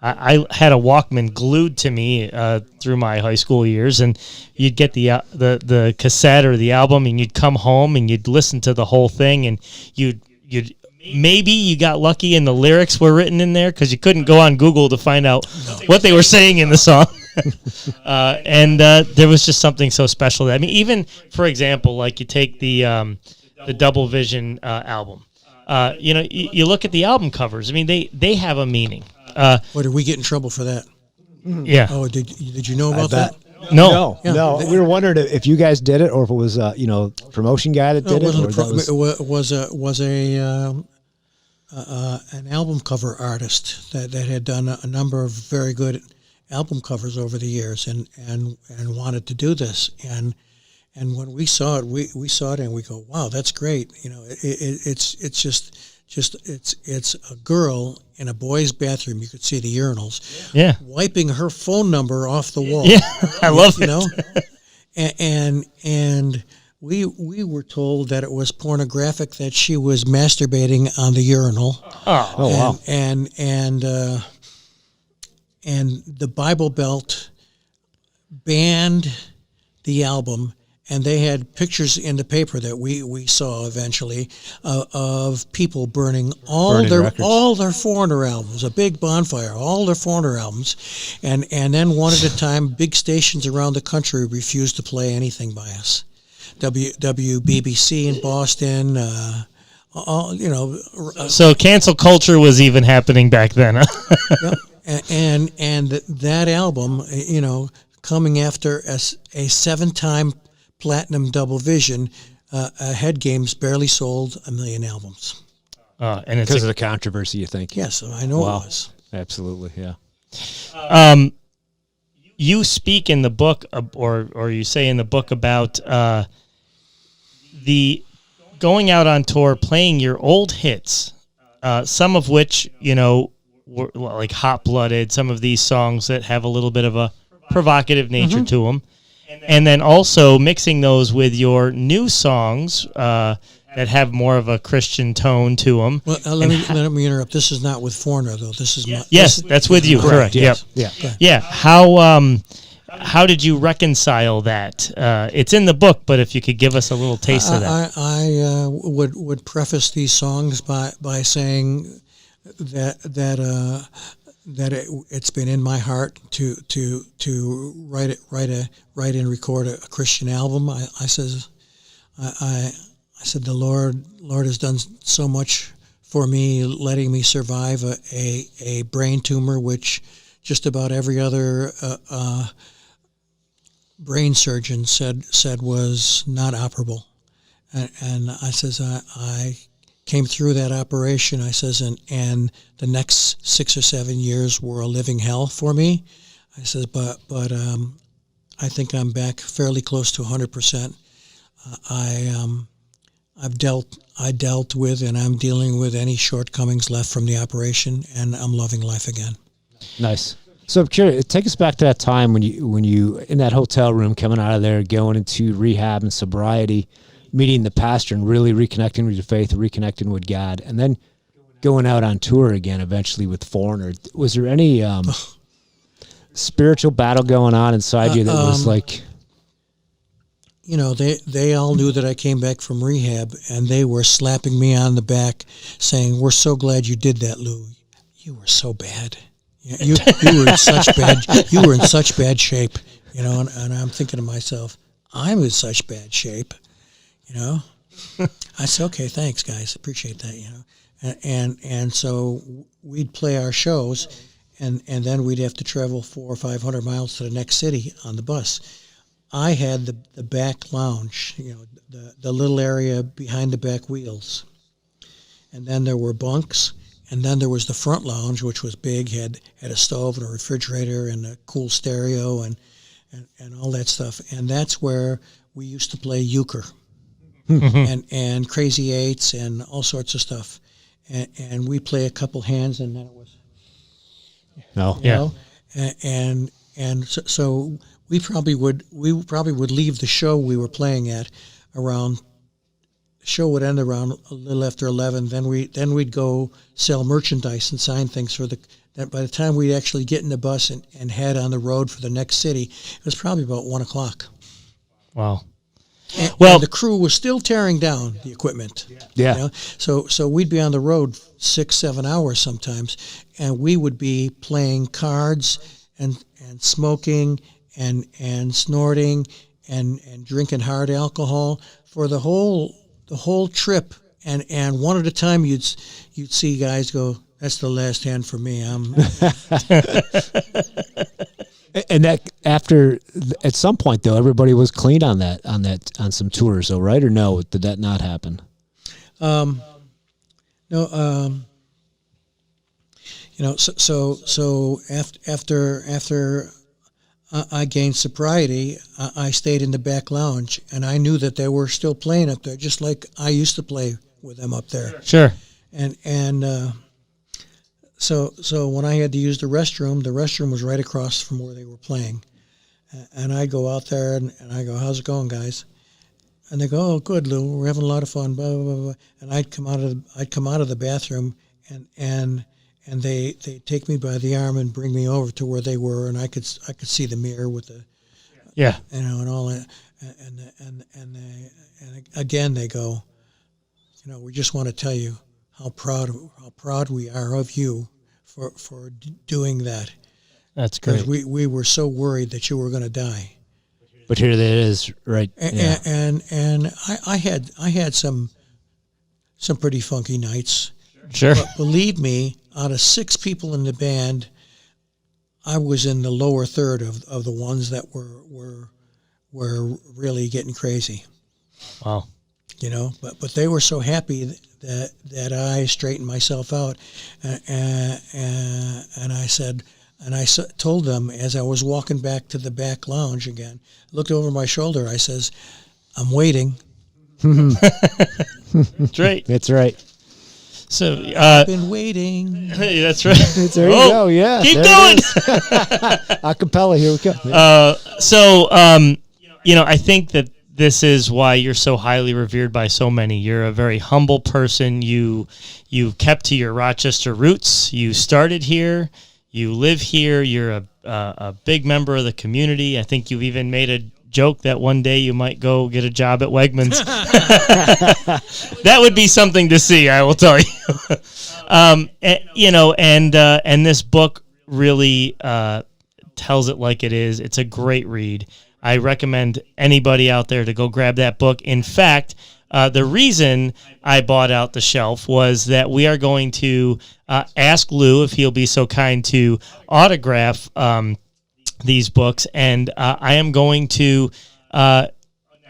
I had a Walkman glued to me through my high school years, and you'd get the cassette or the album, and you'd come home and you'd listen to the whole thing, and you'd maybe you got lucky and the lyrics were written in there because you couldn't go on Google to find out what they were saying in the song. And there was just something so special. I mean, even for example, like you take the Double Vision album. You look at the album covers. I mean, they have a meaning. What, did we get in trouble for that? Yeah. Oh, did you know about that? No. We were wondering if you guys did it or if it was promotion guy that did it. It was an album cover artist that had done a number of very good album covers over the years and wanted to do this, and when we saw it, we saw it and we go, wow, that's great. It's just it's a girl in a boy's bathroom. You could see the urinals. Yeah. Wiping her phone number off the wall. Yeah, I love it. know, and we were told that it was pornographic, that she was masturbating on the urinal. Oh, wow. And the Bible Belt banned the album, and they had pictures in the paper that we saw eventually of people burning all their Foreigner albums, a big bonfire, all their Foreigner albums, and then one at a time, big stations around the country refused to play anything by us. WBBC in Boston, so cancel culture was even happening back then, huh? Yep. And that album, coming after a 7-time platinum double vision, Head Games barely sold 1 million albums. And it's because of the controversy, you think? Yes, I know it was. Absolutely, yeah. You speak in the book, or you say in the book about the going out on tour, playing your old hits, some of which, were like Hot Blooded, some of these songs that have a little bit of a provocative nature to them. And then also mixing those with your new songs that have more of a Christian tone to them. Well, let me interrupt. This is not with Foreigner, though. This is my, yes, that's with you. Correct. Yes. Yep. Yeah. Yeah. How did you reconcile that? It's in the book, but if you could give us a little taste of that. I would preface these songs by saying that it's been in my heart to write and record a Christian album. I said the Lord has done so much for me, letting me survive a brain tumor, which just about every other brain surgeon said was not operable. And I says I came through that operation, I says, and the next 6 or 7 years were a living hell for me. I says, but I think I'm back fairly close to 100%. I dealt with and I'm dealing with any shortcomings left from the operation, and I'm loving life again. Nice. So I'm curious, take us back to that time when you in that hotel room, coming out of there, going into rehab and sobriety, meeting the pastor and really reconnecting with your faith, reconnecting with God, and then going out on tour again eventually with Foreigner. Was there any spiritual battle going on inside you that was like... They all knew that I came back from rehab, and they were slapping me on the back saying, "We're so glad you did that, Lou. You were so bad. You were in such bad shape." And I'm thinking to myself, I'm in such bad shape. I said, okay, thanks, guys. Appreciate that, And so we'd play our shows, and then we'd have to travel 400 or 500 miles to the next city on the bus. I had the back lounge, the little area behind the back wheels. And then there were bunks, and then there was the front lounge, which was big, had a stove and a refrigerator and a cool stereo and all that stuff. And that's where we used to play euchre. and Crazy Eights and all sorts of stuff, and we play a couple hands, and then it was, and so we probably would leave the show we were playing at around. The show would end around a little after 11. Then we'd go sell merchandise and sign things for the. That by the time we'd actually get in the bus and head on the road for the next city, it was probably about 1:00. Wow. And the crew was still tearing down the equipment. Yeah. So we'd be on the road 6-7 hours sometimes, and we would be playing cards and smoking and snorting and drinking hard alcohol for the whole trip. And one at a time you'd see guys go, "That's the last hand for me. And that at some point though, everybody was clean on some tours, though, right? Or no? Did that not happen? No. So after I gained sobriety, I stayed in the back lounge, and I knew that they were still playing up there, just like I used to play with them up there. Sure. And so when I had to use the restroom was right across from where they were playing. And I go out there and I go, "How's it going, guys?" And they go, "Oh, good, Lou. We're having a lot of fun." Blah blah blah. Blah. And I'd come out of the bathroom, and they take me by the arm and bring me over to where they were, and I could see the mirror with the and all that, and again they go, "We just want to tell you how proud we are of you for doing that." That's great. Because we were so worried that you were going to die. But here that is, right? And I had some pretty funky nights. Sure. But believe me, out of 6 people in the band, I was in the lower third of the ones that were really getting crazy. Wow. But they were so happy that I straightened myself out, and I said. And I told them as I was walking back to the back lounge again, looked over my shoulder, I says, "I'm waiting." That's right. That's right. So, I've been waiting. That's right. There you go, yeah. Keep there going. Acapella, here we go. I think that this is why you're so highly revered by so many. You're a very humble person. You kept to your Rochester roots. You started here. You live here. You're a big member of the community. I think you've even made a joke that one day you might go get a job at Wegmans. That would be something to see, I will tell you. And this book really tells it like it is. It's a great read. I recommend anybody out there to go grab that book. In fact, the reason I bought out the shelf was that we are going to ask Lou if he'll be so kind to autograph these books, and I am going to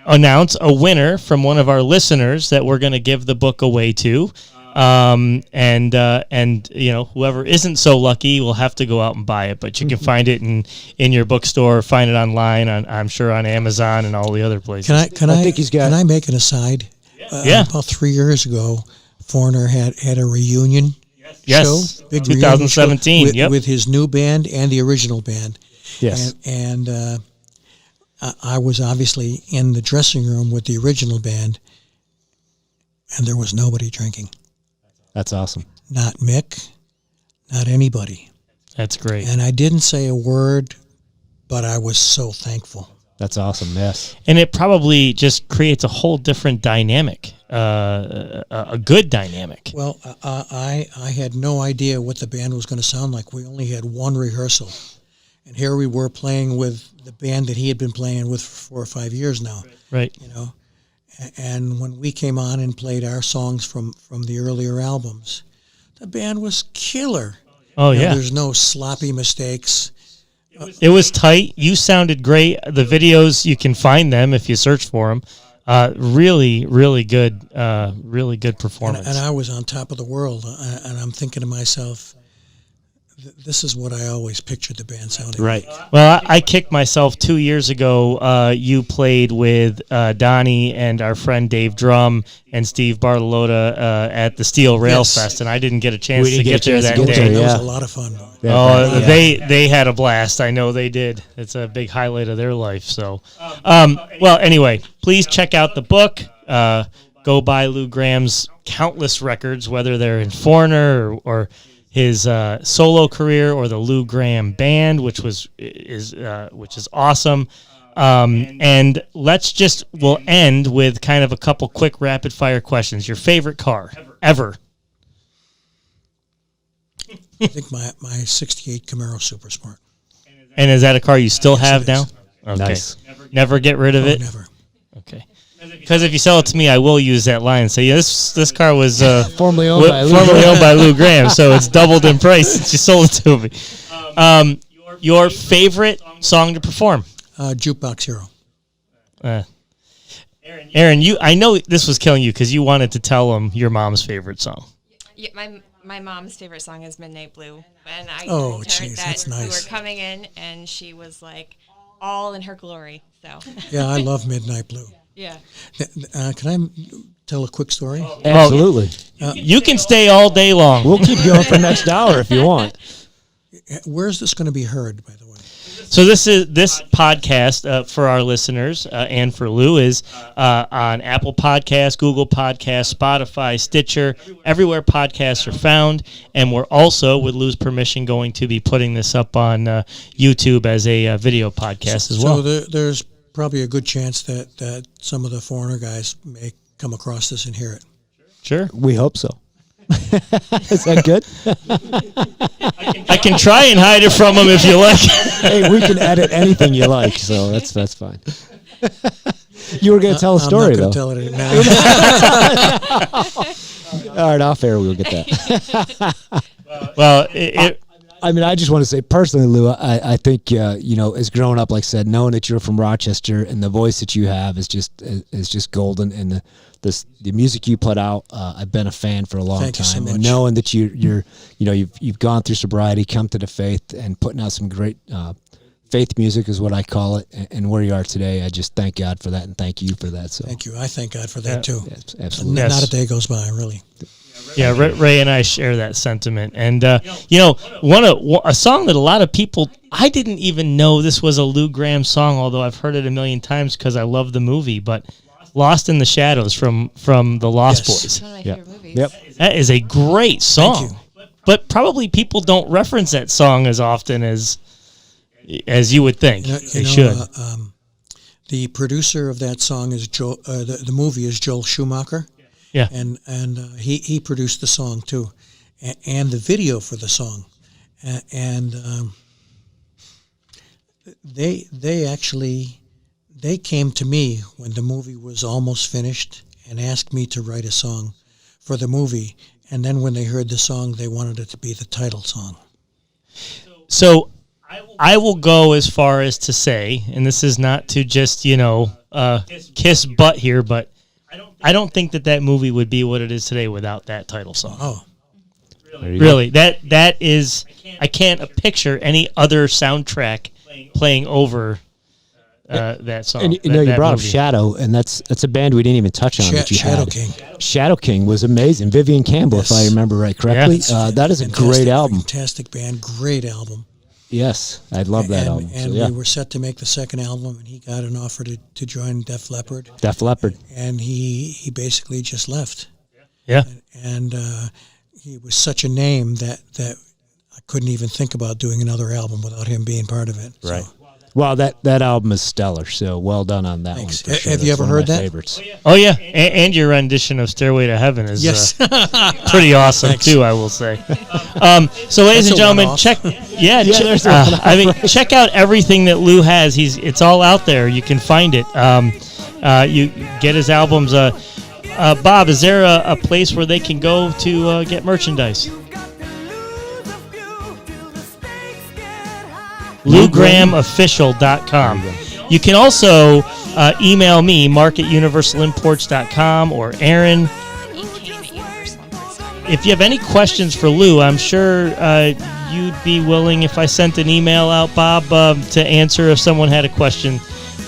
announce a winner from one of our listeners that we're going to give the book away to. And whoever isn't so lucky will have to go out and buy it, but you can find it in your bookstore, find it online, I'm sure on Amazon and all the other places. Can I make an aside? Yeah. About 3 years ago, Foreigner had a reunion show, big 2017, reunion show with his new band and the original band. Yes. And I was obviously in the dressing room with the original band, and there was nobody drinking. That's awesome. Not Mick, not anybody. That's great. And I didn't say a word, but I was so thankful. That's awesome, yes. And it probably just creates a whole different dynamic, a good dynamic. Well, I had no idea what the band was going to sound like. We only had one rehearsal. And here we were playing with the band that he had been playing with for 4 or 5 years now. Right. And when we came on and played our songs from the earlier albums, the band was killer. Oh, yeah. There's no sloppy mistakes. It was tight. You sounded great. The videos, you can find them if you search for them. Really, really good performance. And I was on top of the world. And I'm thinking to myself, this is what I always pictured the band sounding right. like. Well, I kicked myself 2 years ago. You played with Donnie and our friend Dave Drum and Steve Bartolotta at the Steel Rail Fest, and I didn't get a chance to get there that day. That was a lot of fun. They had a blast. I know they did. It's a big highlight of their life. So, anyway, please check out the book. Go buy Lou Gramm's countless records, whether they're in Foreigner or his solo career or the Lou Gramm Band, which is awesome. And we'll end with kind of a couple quick rapid fire questions. Your favorite car ever? I think my 68 Camaro Super Sport. And is that a car you still have now? Okay. Nice. Never get rid of it? Never. Okay. Because if you sell it to me, I will use that line and say, yeah, this car was formerly owned by Lou Gramm, so it's doubled in price since you sold it to me. Your favorite song to perform? Juke Box Hero. Aaron, I know this was killing you because you wanted to tell them your mom's favorite song. Yeah, my mom's favorite song is Midnight Blue. And I told her geez, that that's nice. we were coming in, and she was like all in her glory. So Yeah, I love Midnight Blue. yeah. Can I tell a quick story? Absolutely. You can stay all day long. We'll keep going for the next hour if you want. Where's this going to be heard, by the way? So this podcast for our listeners and for Lou is on Apple Podcasts, Google Podcasts, Spotify, Stitcher, everywhere podcasts are found. And we're also, with Lou's permission, going to be putting this up on YouTube as a video podcast as well. So there's probably a good chance that some of the foreigner guys may come across this and hear it. Sure. We hope so. Is that good? I can try and hide it from them if you like. Hey, we can edit anything you like, so that's fine. You were going to tell a story, I'm not though. Tell it now. All right, off air, we'll get that. Well, I mean, I just want to say personally, Lou, I think, as growing up, like I said, knowing that you're from Rochester and the voice that you have is just golden. And the music you put out, I've been a fan for a long Thank time. you so much. And knowing that you've gone through sobriety, come to the faith, and putting out some great faith music is what I call it. And where you are today, I just thank God for that and thank you for that. So Thank you. I thank God for that, too. yes, absolutely. Yes. Not a day goes by, really. Yeah, Ray and I share that sentiment. And, a song that a lot of people, I didn't even know this was a Lou Gramm song, although I've heard it a million times because I love the movie, but Lost in the Shadows from the Lost Yes. Boys. It's one of my favorite movies. Yep. That is a great song. Thank But probably people don't reference that song as often as you would think they should. The producer of that song is Joel. The movie is Joel Schumacher. Yeah. And he produced the song too, and the video for the song, and they came to me when the movie was almost finished and asked me to write a song for the movie, and then when they heard the song, they wanted it to be the title song. So I will go as far as to say, and this is not to just kiss butt here, but I don't think that movie would be what it is today without that title song. Oh, Really, that is, I can't picture any other soundtrack playing over that song. And you brought up Shadow, and that's a band we didn't even touch on that you Shadow had. King. Shadow King was amazing. Vivian Campbell, Yes. if I remember right correctly. Yeah. That is a great album. Fantastic band, great album. Yes, I love that album. And So, yeah. we were set to make the second album, and he got an offer to join Def Leppard, Def Leppard. and he basically just left. Yeah. And he was such a name that I couldn't even think about doing another album without him being part of it. So, Right. Well, that album is stellar, so well done on that Thanks. one. For sure. Have you That's ever one of heard my that? Favorites. Oh yeah, and your rendition of "Stairway to Heaven" is Yes. pretty awesome too, I will say. So, ladies and That's a gentlemen, one-off. check. Yeah, there's a one-off, check out everything that Lou has. It's all out there. You can find it. You get his albums. Bob, is there a place where they can go to get merchandise? LouGrammOfficial.com. You can also email me, mark@universalimports.com, or Aaron. If you have any questions for Lou, I'm sure you'd be willing, if I sent an email out, Bob, to answer if someone had a question.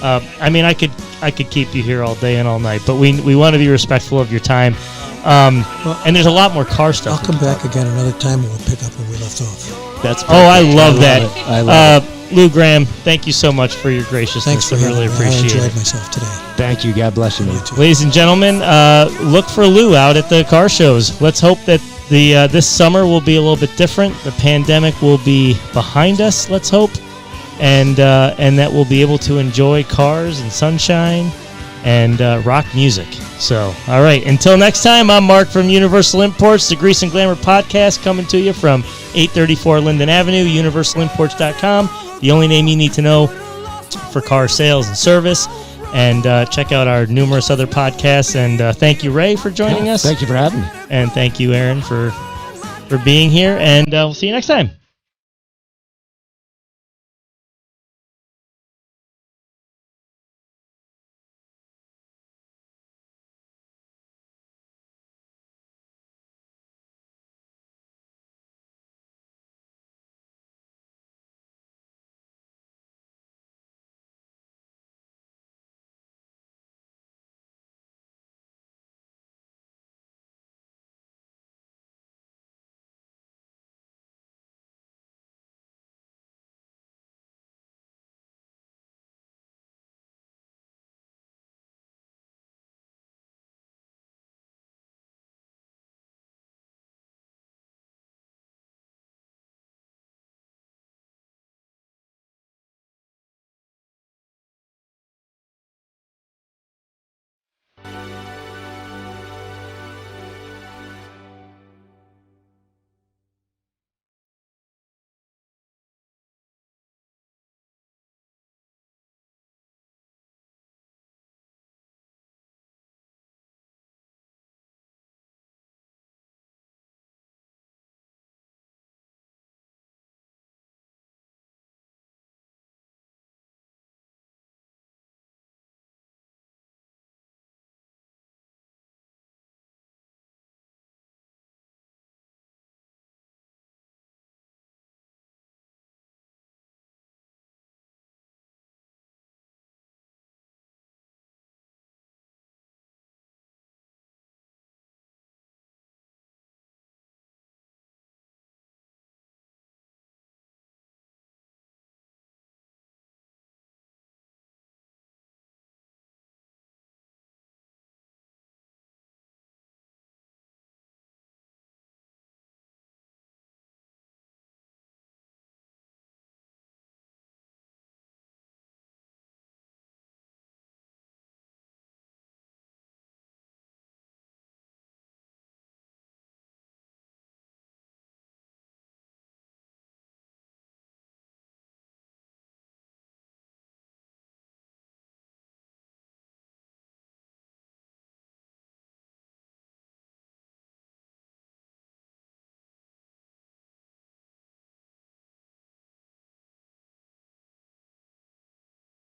I could keep you here all day and all night, but we want to be respectful of your time. And there's a lot more car stuff. I'll come back again another time, and we'll pick up where we left off. That's Oh, I love that. I love it. Lou Gramm, thank you so much for your graciousness. Thanks for I having really me. I appreciate enjoyed it. myself today. Thank you. God bless you. You man. too. Ladies and gentlemen, look for Lou out at the car shows. Let's hope that this summer will be a little bit different. The pandemic will be behind us, let's hope, and that we'll be able to enjoy cars and sunshine and rock music. So, all right, until next time, I'm Mark from Universal Imports, the Grease and Glamour podcast, coming to you from 834 Linden Avenue, universalimports.com, the only name you need to know for car sales and service. And check out our numerous other podcasts. And thank you, Ray, for joining us. Thank you for having me. And thank you, Aaron, for being here. And we'll see you next time.